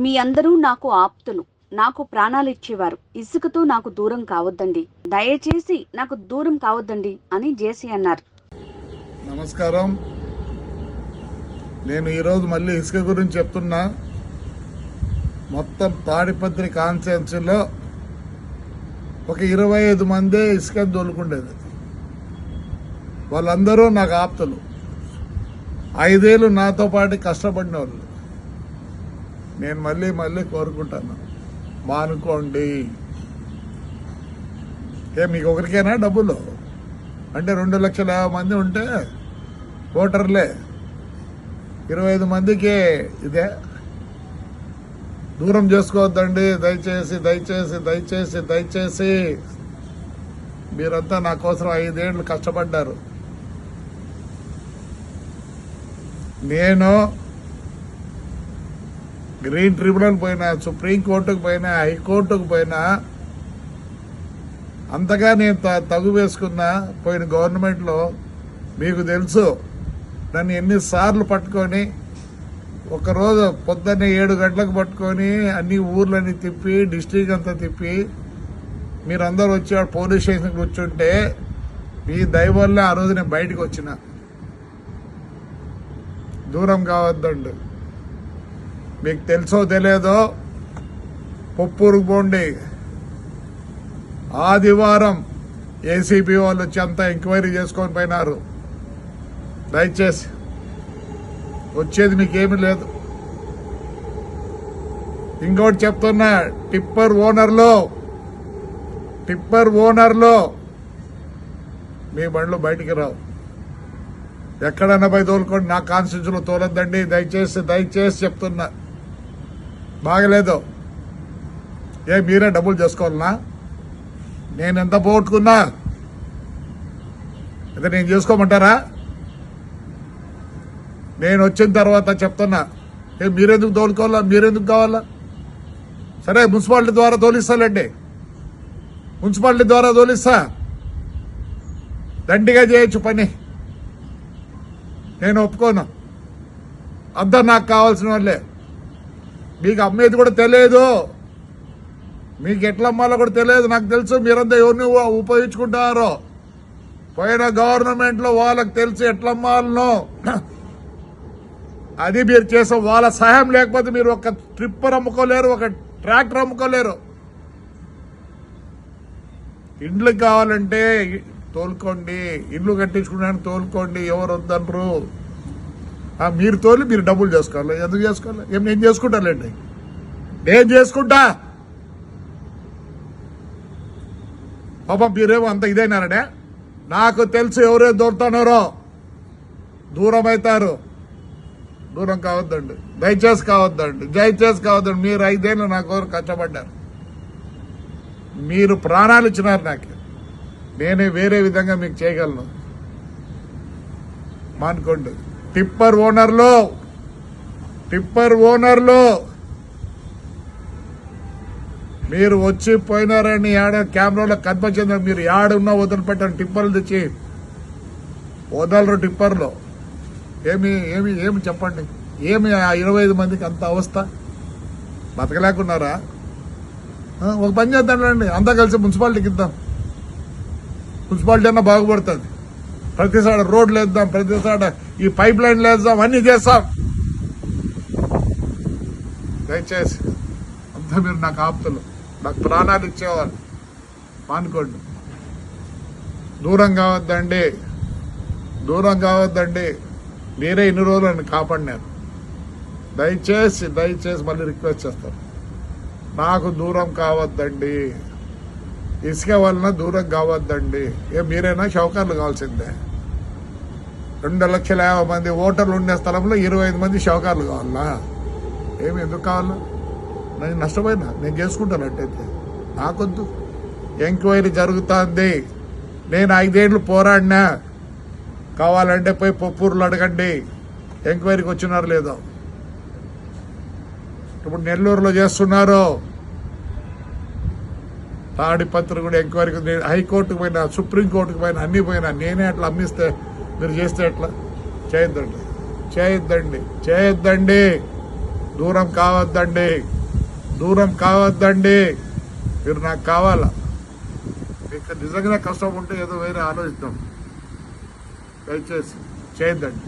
మీ అందరూ నాకు ఆప్తులు, నాకు ప్రాణాలిచ్చేవారు. ఇసుకతో నాకు దూరం కావద్దండి, దయచేసి నాకు దూరం కావద్దండి అని జేసీ అన్నారు. నమస్కారం. నేను ఈరోజు మళ్ళీ ఇసుక గురించి చెప్తున్నా. మొత్తం తాడిపత్రి కాన్స్టిట్యున్సీలో ఒక 25 మందే ఇసుకని తోలుకుండేది. వాళ్ళందరూ నాకు ఆప్తులు. 5 ఏళ్ళు నాతో పాటు కష్టపడిన వాళ్ళు. నేను మళ్ళీ కోరుకుంటాను, మానుకోండి. మీకు ఒకరికైనా డబ్బులు అంటే 2,50,000 మంది ఉంటే ఓటర్లే, 25 మందికి ఇదే. దూరం చేసుకోవద్దండి, దయచేసి మీరంతా నా కోసం 5 ఏళ్ళు కష్టపడ్డారు. నేను గ్రీన్ ట్రిబ్యునల్ పోయినా, సుప్రీంకోర్టుకు పోయినా, హైకోర్టుకు పోయినా, అంతగా నేను తగు వేసుకున్నా. పోయిన గవర్నమెంట్లో మీకు తెలుసు, నన్ను ఎన్నిసార్లు పట్టుకొని, ఒకరోజు పొద్దున్నే 7 గంటలకు పట్టుకొని అన్ని ఊర్లని తిప్పి, డిస్ట్రిక్ట్ అంతా తిప్పి, మీరందరూ వచ్చి పోలీస్ స్టేషన్ కూర్చుంటే మీ దయ వల్ల ఆ రోజు నేను బయటకు వచ్చిన. దూరం కావద్దండి. మీకు తెలుసో తెలియదో, పొప్పూరుకు పోండి. ఆదివారం ఏసీబీ వాళ్ళు వచ్చి అంతా ఎంక్వైరీ చేసుకొని పోయినారు. దయచేసి వచ్చేది మీకేమీ లేదు. ఇంకోటి చెప్తున్నా, టిప్పర్ ఓనర్లో మీ బండ్లు బయటికి రావు. ఎక్కడన్నా పోయి తోలుకోండి, నా కాన్స్టిట్యూన్సీలో తోలొద్దండి. దయచేసి చెప్తున్నా. బాగలేదు. మీరే డబ్బులు చేసుకోవాలనా? నేను ఎంత పోగొట్టుకున్నా అయితే నేను చేసుకోమంటారా? నేను వచ్చిన తర్వాత చెప్తున్నా, మీరెందుకు తోలుకోవాలా, మీరెందుకు కావాలా? సరే, మున్సిపాలిటీ ద్వారా తోలిస్తానండి, మున్సిపాలిటీ ద్వారా తోలిస్తా. దండిగా చేయొచ్చు పని, నేను ఒప్పుకోను. అంతా నాకు కావాల్సిన వాళ్ళే. మీకు అమ్మేది కూడా తెలియదు, మీకు ఎట్లా అమ్మాలో కూడా తెలియదు. నాకు తెలుసు మీరంతా ఎవరిని ఉపయోగించుకుంటారో. పోయిన గవర్నమెంట్లో వాళ్ళకి తెలుసు ఎట్లా అమ్మాలనో. అది మీరు చేసే వాళ్ళ సహాయం లేకపోతే మీరు ఒక ట్రిప్పర్ అమ్ముకోలేరు, ఒక ట్రాక్టర్ అమ్ముకోలేరు. ఇండ్లు కావాలంటే తోలుకోండి, ఇల్లు కట్టించుకున్నాను తోలుకోండి, ఎవరు వద్దనరు. మీరు తోలి మీరు డబ్బులు చేసుకోవాలి. ఎందుకు చేసుకోవాలి? నేను చేసుకుంటానండి, నేను చేసుకుంటా. పాపం మీరేమో అంత ఇదైనారనే. నాకు తెలుసు ఎవరే దొరుకుతున్నారో. దూరం అవుతారు. దూరం కావద్దండి, దయచేసి కావద్దండి. మీరు 5 ఏళ్ళు నా కోసం కష్టపడ్డారు, మీరు ప్రాణాలు ఇచ్చినారు నాకు. నేనే వేరే విధంగా మీకు చేయగలను. మానుకోండి. టిప్పర్ ఓనర్లో మీరు వచ్చి పోయినారని కెమెరాలో కనిపించింది. మీరు యాడున్నా వదిలిపెట్టాను. టిప్పర్లు తెచ్చి వదలరు. టిప్పర్లో ఏమి చెప్పండి, ఏమి ఆ 25 మందికి అంత అవస్థ? బతకలేకున్నారా? ఒక పని చేద్దాంలేండి, అంతా కలిసి మున్సిపాలిటీకి ఇద్దాం. మున్సిపాలిటీ అన్నా బాగుపడుతుంది. ప్రతిసారి రోడ్లు వేద్దాం, ప్రతిసారి ఈ పైప్ లైన్లు వేద్దాం, అన్నీ చేస్తాం. దయచేసి అంతా మీరు నాకు ఆప్తులు, నాకు ప్రాణాలు ఇచ్చేవాళ్ళు. మానుకోండి. దూరం కావద్దండి. మీరే ఇన్ని రోజులు నన్ను కాపాడినారు. దయచేసి మళ్ళీ రిక్వెస్ట్ చేస్తాను, నాకు దూరం కావద్దండి. ఇసుక వలన దూరం కావద్దండి. మీరైనా షౌకర్లు కావాల్సిందే. 2,50,000 మంది ఓటర్లు ఉండే స్థలంలో 25 మంది షౌకర్లు కావాలా? ఎందుకు కావాలా? నేను నష్టపోయినా, నేను చేసుకుంటాను. అట్టయితే నాకొద్దు. ఎంక్వైరీ జరుగుతుంది. నేను 5 ఏళ్ళు పోరాడినా. కావాలంటే పోయి పొప్పూరులో అడగండి, ఎంక్వైరీకి వచ్చినారు లేదో. ఇప్పుడు నెల్లూరులో చేస్తున్నారు. తాడిపత్రి కూడా ఎంక్వైరీకి, హైకోర్టుకు పోయినా, సుప్రీంకోర్టుకు పోయినా, అన్నీ పోయినా. నేనే అట్లా అమ్మిస్తే మీరు చేస్తే ఎట్లా? చేయొద్దండి. దూరం కావద్దండి, దూరం కావద్దండి. మీరు నాకు కావాలా? మీకు నిజంగానే కష్టం ఉంటే ఏదో వేరే ఆలోచిద్దాం. దయచేసి చేయొద్దండి.